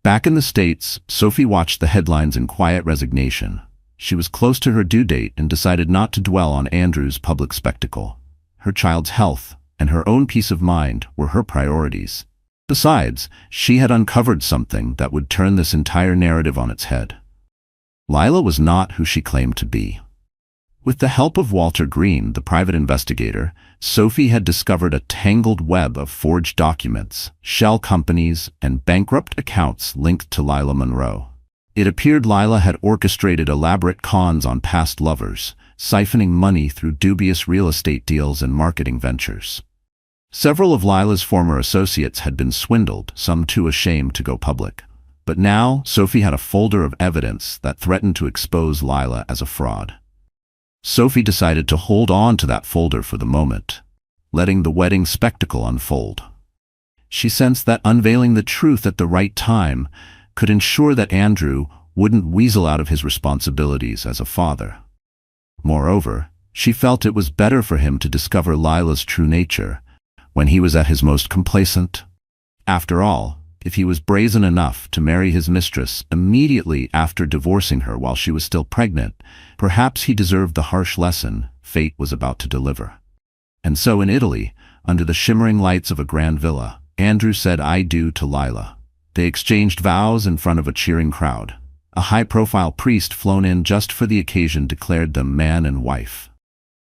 Back in the States, Sophie watched the headlines in quiet resignation. She was close to her due date and decided not to dwell on Andrew's public spectacle. Her child's health and her own peace of mind were her priorities. Besides, she had uncovered something that would turn this entire narrative on its head. Lila was not who she claimed to be. With the help of Walter Green, the private investigator, Sophie had discovered a tangled web of forged documents, shell companies, and bankrupt accounts linked to Lila Monroe. It appeared Lila had orchestrated elaborate cons on past lovers, siphoning money through dubious real estate deals and marketing ventures. Several of Lila's former associates had been swindled, some too ashamed to go public. But now, Sophie had a folder of evidence that threatened to expose Lila as a fraud. Sophie decided to hold on to that folder for the moment, letting the wedding spectacle unfold. She sensed that unveiling the truth at the right time could ensure that Andrew wouldn't weasel out of his responsibilities as a father. Moreover, she felt it was better for him to discover Lila's true nature when he was at his most complacent. After all, if he was brazen enough to marry his mistress immediately after divorcing her while she was still pregnant, perhaps he deserved the harsh lesson fate was about to deliver. And so in Italy, under the shimmering lights of a grand villa, Andrew said "I do" to Lila. They exchanged vows in front of a cheering crowd. A high-profile priest flown in just for the occasion declared them man and wife.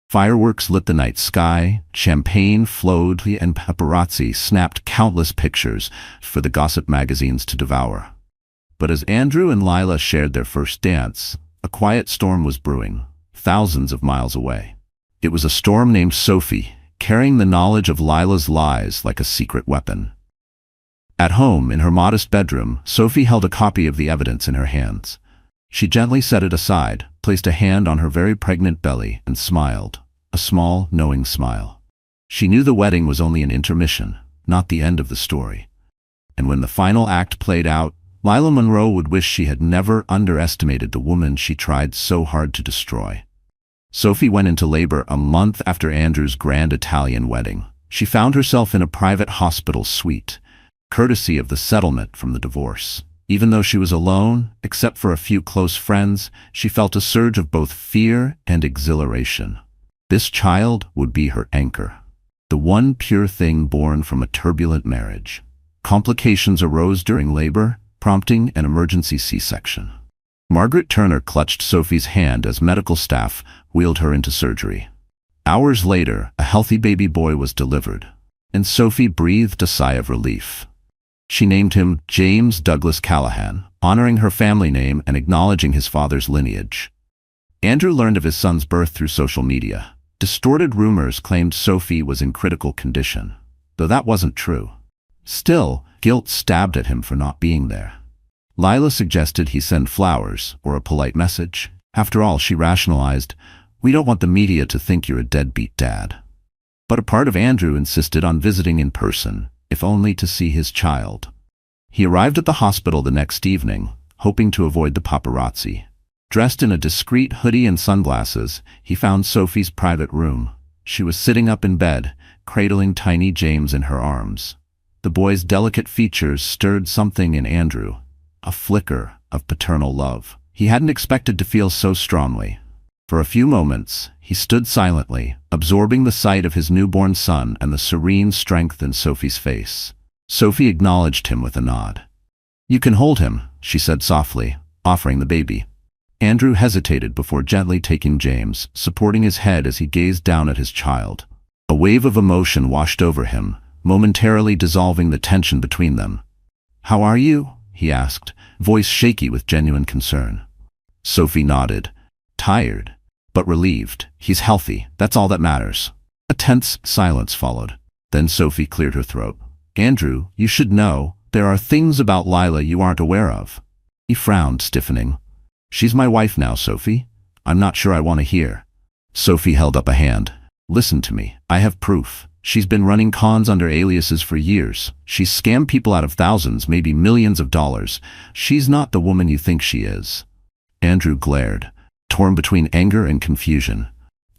Fireworks lit the night sky, champagne flowed, and paparazzi snapped countless pictures for the gossip magazines to devour. But as Andrew and Lila shared their first dance, a quiet storm was brewing, thousands of miles away. It was a storm named Sophie, carrying the knowledge of Lila's lies like a secret weapon. At home, in her modest bedroom, Sophie held a copy of the evidence in her hands. She gently set it aside, placed a hand on her very pregnant belly, and smiled, a small, knowing smile. She knew the wedding was only an intermission, not the end of the story. And when the final act played out, Lila Monroe would wish she had never underestimated the woman she tried so hard to destroy. Sophie went into labor a month after Andrew's grand Italian wedding. She found herself in a private hospital suite, courtesy of the settlement from the divorce. Even though she was alone, except for a few close friends, she felt a surge of both fear and exhilaration. This child would be her anchor, the one pure thing born from a turbulent marriage. Complications arose during labor, prompting an emergency C-section. Margaret Turner clutched Sophie's hand as medical staff wheeled her into surgery. Hours later, a healthy baby boy was delivered, and Sophie breathed a sigh of relief. She named him James Douglas Callahan, honoring her family name and acknowledging his father's lineage. Andrew learned of his son's birth through social media. Distorted rumors claimed Sophie was in critical condition, though that wasn't true. Still, guilt stabbed at him for not being there. Lila suggested he send flowers or a polite message. After all, she rationalized, we don't want the media to think you're a deadbeat dad. But a part of Andrew insisted on visiting in person, if only to see his child. He arrived at the hospital the next evening, hoping to avoid the paparazzi. Dressed in a discreet hoodie and sunglasses, he found Sophie's private room. She was sitting up in bed, cradling tiny James in her arms. The boy's delicate features stirred something in Andrew, a flicker of paternal love. He hadn't expected to feel so strongly. For a few moments, he stood silently, absorbing the sight of his newborn son and the serene strength in Sophie's face. Sophie acknowledged him with a nod. "You can hold him," she said softly, offering the baby. Andrew hesitated before gently taking James, supporting his head as he gazed down at his child. A wave of emotion washed over him, momentarily dissolving the tension between them. "How are you?" he asked, voice shaky with genuine concern. Sophie nodded. "Tired, but relieved. He's healthy. That's all that matters." A tense silence followed. Then Sophie cleared her throat. "Andrew, you should know, there are things about Lila you aren't aware of." He frowned, stiffening. "She's my wife now, Sophie. I'm not sure I want to hear. Sophie held up a hand. Listen to me. I have proof. She's been running cons under aliases for years. She's scammed people out of thousands, maybe millions of dollars. She's not the woman you think she is. Andrew glared, torn between anger and confusion.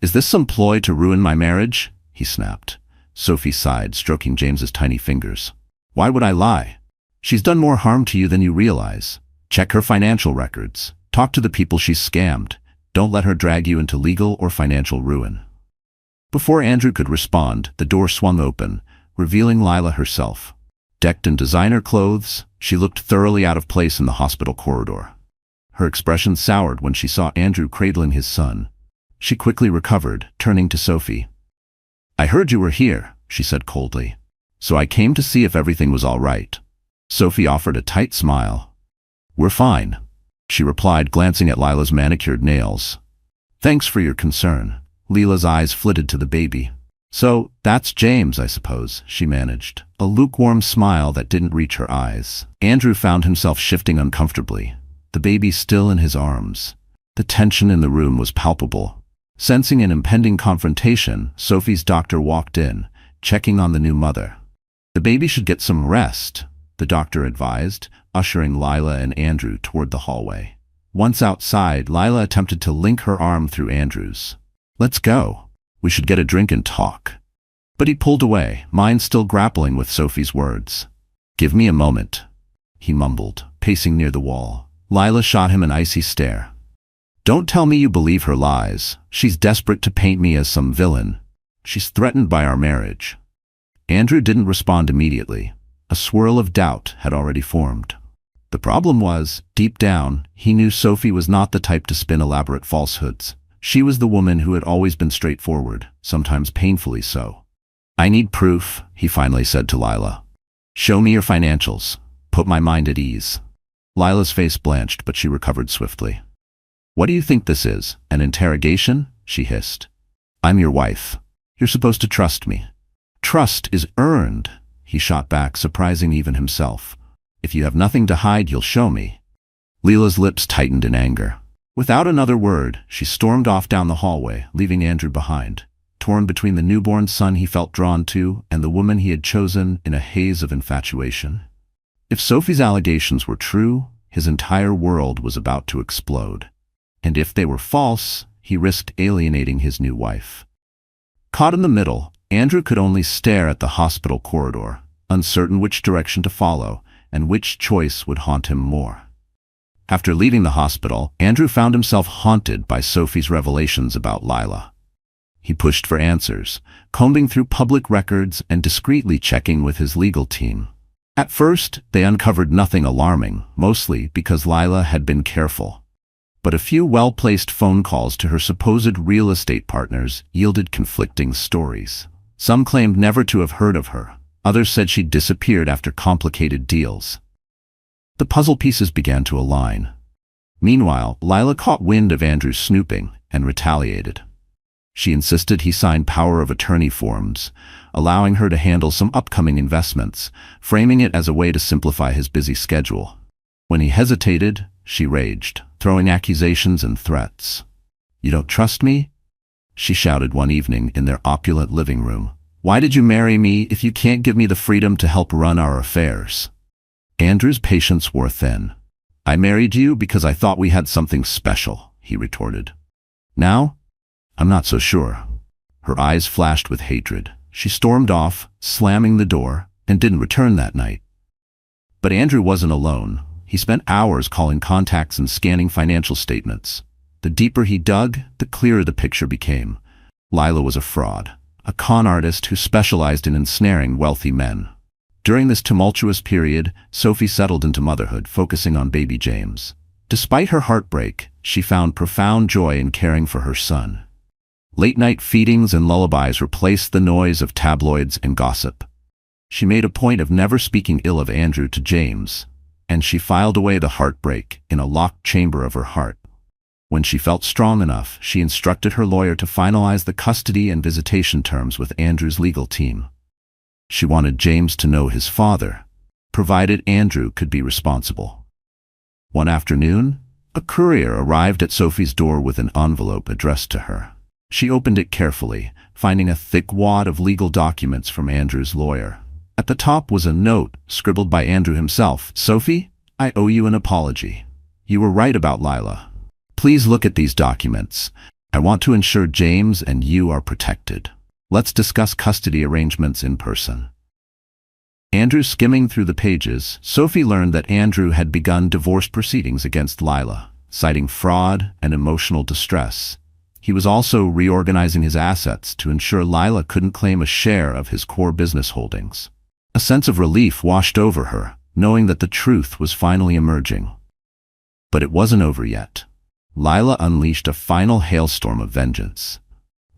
Is this some ploy to ruin my marriage? He snapped. Sophie sighed, stroking James's tiny fingers. Why would I lie? She's done more harm to you than you realize. Check her financial records. Talk to the people she's scammed. Don't let her drag you into legal or financial ruin. Before Andrew could respond, the door swung open, revealing Lila herself. Decked in designer clothes, she looked thoroughly out of place in the hospital corridor. Her expression soured when she saw Andrew cradling his son. She quickly recovered, turning to Sophie. I heard you were here, she said coldly. So I came to see if everything was all right. Sophie offered a tight smile. We're fine, she replied, glancing at Lila's manicured nails. Thanks for your concern. Lila's eyes flitted to the baby. So, that's James, I suppose, she managed, a lukewarm smile that didn't reach her eyes. Andrew found himself shifting uncomfortably, the baby still in his arms. The tension in the room was palpable. Sensing an impending confrontation, Sophie's doctor walked in, checking on the new mother. The baby should get some rest, the doctor advised, ushering Lila and Andrew toward the hallway. Once outside, Lila attempted to link her arm through Andrew's. Let's go. We should get a drink and talk. But he pulled away, mind still grappling with Sophie's words. Give me a moment, he mumbled, pacing near the wall. Lila shot him an icy stare. Don't tell me you believe her lies. She's desperate to paint me as some villain. She's threatened by our marriage. Andrew didn't respond immediately. A swirl of doubt had already formed. The problem was, deep down, he knew Sophie was not the type to spin elaborate falsehoods. She was the woman who had always been straightforward, sometimes painfully so. I need proof, he finally said to Lila. Show me your financials. Put my mind at ease. Lila's face blanched, but she recovered swiftly. What do you think this is, an interrogation? She hissed. I'm your wife. You're supposed to trust me. Trust is earned, he shot back, surprising even himself. If you have nothing to hide, you'll show me. Lila's lips tightened in anger. Without another word, she stormed off down the hallway, leaving Andrew behind, torn between the newborn son he felt drawn to and the woman he had chosen in a haze of infatuation. If Sophie's allegations were true, his entire world was about to explode. And if they were false, he risked alienating his new wife. Caught in the middle, Andrew could only stare at the hospital corridor, uncertain which direction to follow and which choice would haunt him more. After leaving the hospital, Andrew found himself haunted by Sophie's revelations about Lila. He pushed for answers, combing through public records and discreetly checking with his legal team. At first, they uncovered nothing alarming, mostly because Lila had been careful. But a few well-placed phone calls to her supposed real estate partners yielded conflicting stories. Some claimed never to have heard of her. Others said she'd disappeared after complicated deals. The puzzle pieces began to align. Meanwhile, Lila caught wind of Andrew's snooping and retaliated. She insisted he sign power of attorney forms, allowing her to handle some upcoming investments, framing it as a way to simplify his busy schedule. When he hesitated, she raged, throwing accusations and threats. You don't trust me? She shouted one evening in their opulent living room. Why did you marry me if you can't give me the freedom to help run our affairs? Andrew's patience wore thin. I married you because I thought we had something special, he retorted. Now? I'm not so sure. Her eyes flashed with hatred. She stormed off, slamming the door, and didn't return that night. But Andrew wasn't alone. He spent hours calling contacts and scanning financial statements. The deeper he dug, the clearer the picture became. Lila was a fraud, a con artist who specialized in ensnaring wealthy men. During this tumultuous period, Sophie settled into motherhood, focusing on baby James. Despite her heartbreak, she found profound joy in caring for her son. Late-night feedings and lullabies replaced the noise of tabloids and gossip. She made a point of never speaking ill of Andrew to James, and she filed away the heartbreak in a locked chamber of her heart. When she felt strong enough, she instructed her lawyer to finalize the custody and visitation terms with Andrew's legal team. She wanted James to know his father, provided Andrew could be responsible. One afternoon, A courier arrived at Sophie's door with an envelope addressed to her. She opened it carefully, finding a thick wad of legal documents from Andrew's lawyer. At the top was a note, scribbled by Andrew himself. "Sophie, I owe you an apology. You were right about Lila. Please look at these documents. I want to ensure James and you are protected. Let's discuss custody arrangements in person." Andrew skimming through the pages, Sophie learned that Andrew had begun divorce proceedings against Lila, citing fraud and emotional distress. He was also reorganizing his assets to ensure Lila couldn't claim a share of his core business holdings. A sense of relief washed over her, knowing that the truth was finally emerging. But it wasn't over yet. Lila unleashed a final hailstorm of vengeance.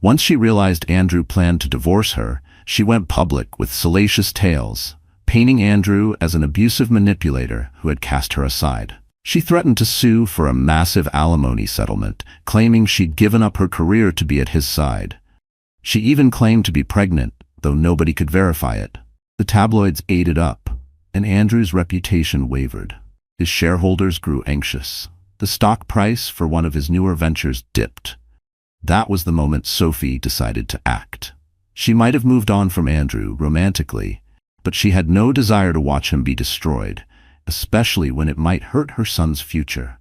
Once she realized Andrew planned to divorce her, she went public with salacious tales, painting Andrew as an abusive manipulator who had cast her aside. She threatened to sue for a massive alimony settlement, claiming she'd given up her career to be at his side. She even claimed to be pregnant, though nobody could verify it. The tabloids ate it up, and Andrew's reputation wavered. His shareholders grew anxious. The stock price for one of his newer ventures dipped. That was the moment Sophie decided to act. She might have moved on from Andrew romantically, but she had no desire to watch him be destroyed, especially when it might hurt her son's future.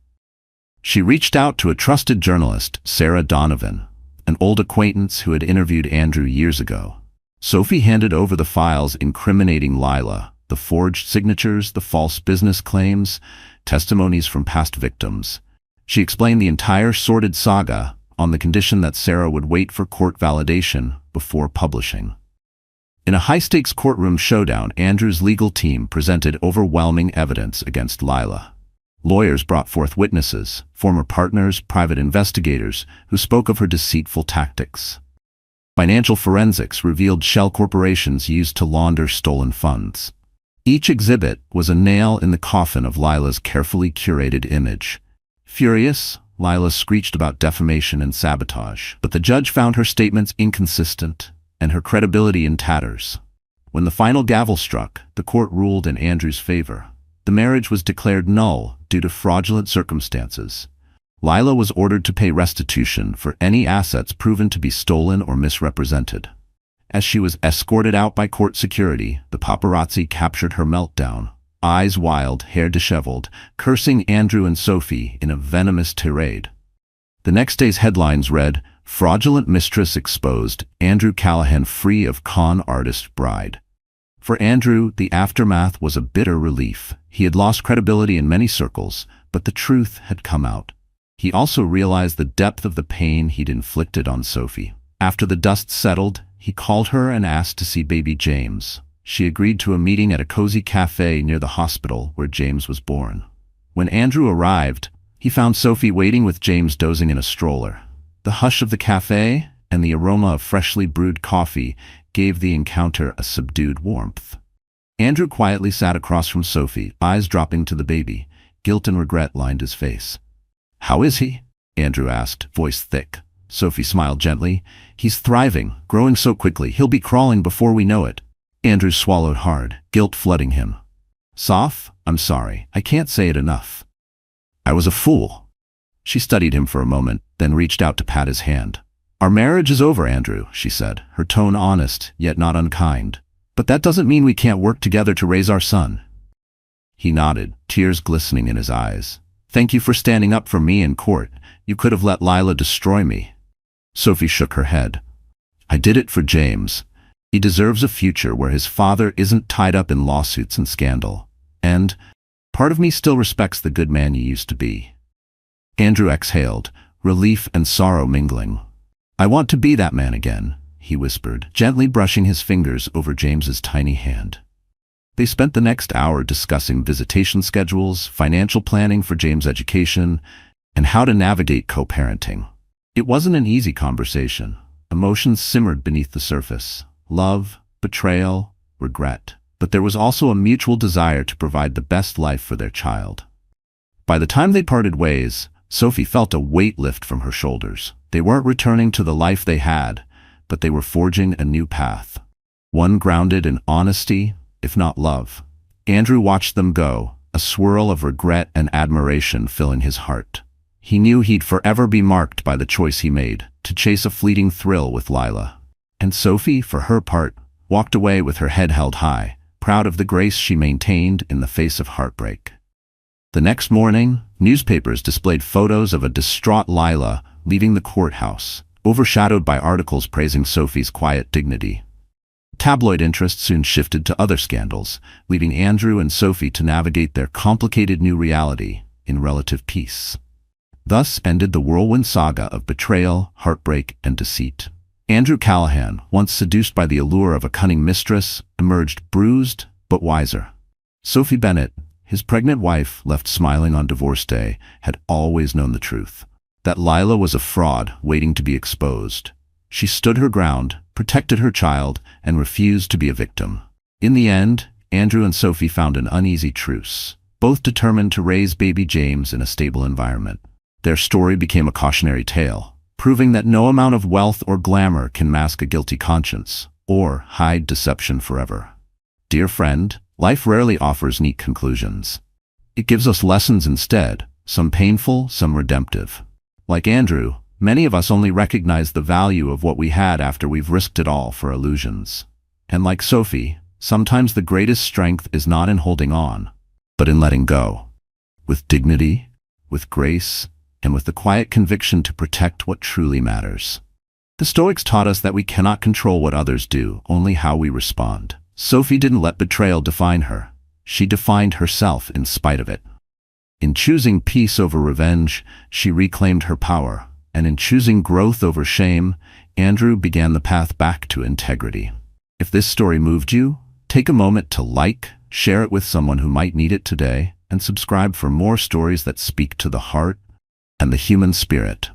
She reached out to a trusted journalist, Sarah Donovan, an old acquaintance who had interviewed Andrew years ago. Sophie handed over the files incriminating Lila, the forged signatures, the false business claims, testimonies from past victims. She explained the entire sordid saga on the condition that Sarah would wait for court validation before publishing. In a high-stakes courtroom showdown, Andrew's legal team presented overwhelming evidence against Lila. Lawyers brought forth witnesses, former partners, private investigators, who spoke of her deceitful tactics. Financial forensics revealed shell corporations used to launder stolen funds. Each exhibit was a nail in the coffin of Lila's carefully curated image. Furious, Lila screeched about defamation and sabotage, but the judge found her statements inconsistent and her credibility in tatters. When the final gavel struck, the court ruled in Andrew's favor. The marriage was declared null due to fraudulent circumstances. Lila was ordered to pay restitution for any assets proven to be stolen or misrepresented. As she was escorted out by court security, the paparazzi captured her meltdown, eyes wild, hair disheveled, cursing Andrew and Sophie in a venomous tirade. The next day's headlines read, "Fraudulent Mistress Exposed, Andrew Callahan Free of Con Artist Bride." For Andrew, the aftermath was a bitter relief. He had lost credibility in many circles, but the truth had come out. He also realized the depth of the pain he'd inflicted on Sophie. After the dust settled, he called her and asked to see baby James. She agreed to a meeting at a cozy cafe near the hospital where James was born. When Andrew arrived, he found Sophie waiting with James dozing in a stroller. The hush of the cafe and the aroma of freshly brewed coffee gave the encounter a subdued warmth. Andrew quietly sat across from Sophie, eyes dropping to the baby. Guilt and regret lined his face. "How is he?" Andrew asked, voice thick. Sophie smiled gently. "He's thriving, growing so quickly, he'll be crawling before we know it." Andrew swallowed hard, guilt flooding him. "Soph, I'm sorry, I can't say it enough. I was a fool." She studied him for a moment, then reached out to pat his hand. "Our marriage is over, Andrew," she said, her tone honest, yet not unkind. "But that doesn't mean we can't work together to raise our son." He nodded, tears glistening in his eyes. "Thank you for standing up for me in court. You could have let Lila destroy me." Sophie shook her head. "I did it for James. He deserves a future where his father isn't tied up in lawsuits and scandal. And part of me still respects the good man you used to be." Andrew exhaled, relief and sorrow mingling. "I want to be that man again," he whispered, gently brushing his fingers over James's tiny hand. They spent the next hour discussing visitation schedules, financial planning for James' education, and how to navigate co-parenting. It wasn't an easy conversation. Emotions simmered beneath the surface. Love, betrayal, regret. But there was also a mutual desire to provide the best life for their child. By the time they parted ways, Sophie felt a weight lift from her shoulders. They weren't returning to the life they had, but they were forging a new path. One grounded in honesty, if not love. Andrew watched them go, a swirl of regret and admiration filling his heart. He knew he'd forever be marked by the choice he made to chase a fleeting thrill with Lila. And Sophie, for her part, walked away with her head held high, proud of the grace she maintained in the face of heartbreak. The next morning, newspapers displayed photos of a distraught Lila leaving the courthouse, overshadowed by articles praising Sophie's quiet dignity. Tabloid interest soon shifted to other scandals, leaving Andrew and Sophie to navigate their complicated new reality in relative peace. Thus ended the whirlwind saga of betrayal, heartbreak, and deceit. Andrew Callahan, once seduced by the allure of a cunning mistress, emerged bruised but wiser. Sophie Bennett, his pregnant wife, left smiling on divorce day, had always known the truth. That Lila was a fraud waiting to be exposed. She stood her ground, protected her child, and refused to be a victim. In the end, Andrew and Sophie found an uneasy truce, both determined to raise baby James in a stable environment. Their story became a cautionary tale, proving that no amount of wealth or glamour can mask a guilty conscience or hide deception forever. Dear friend, life rarely offers neat conclusions. It gives us lessons instead, some painful, some redemptive. Like Andrew, many of us only recognize the value of what we had after we've risked it all for illusions. And like Sophie, sometimes the greatest strength is not in holding on, but in letting go. With dignity, with grace, and with the quiet conviction to protect what truly matters. The Stoics taught us that we cannot control what others do, only how we respond. Sophie didn't let betrayal define her. She defined herself in spite of it. In choosing peace over revenge, she reclaimed her power, and in choosing growth over shame, Andrew began the path back to integrity. If this story moved you, take a moment to like, share it with someone who might need it today, and subscribe for more stories that speak to the heart and the human spirit.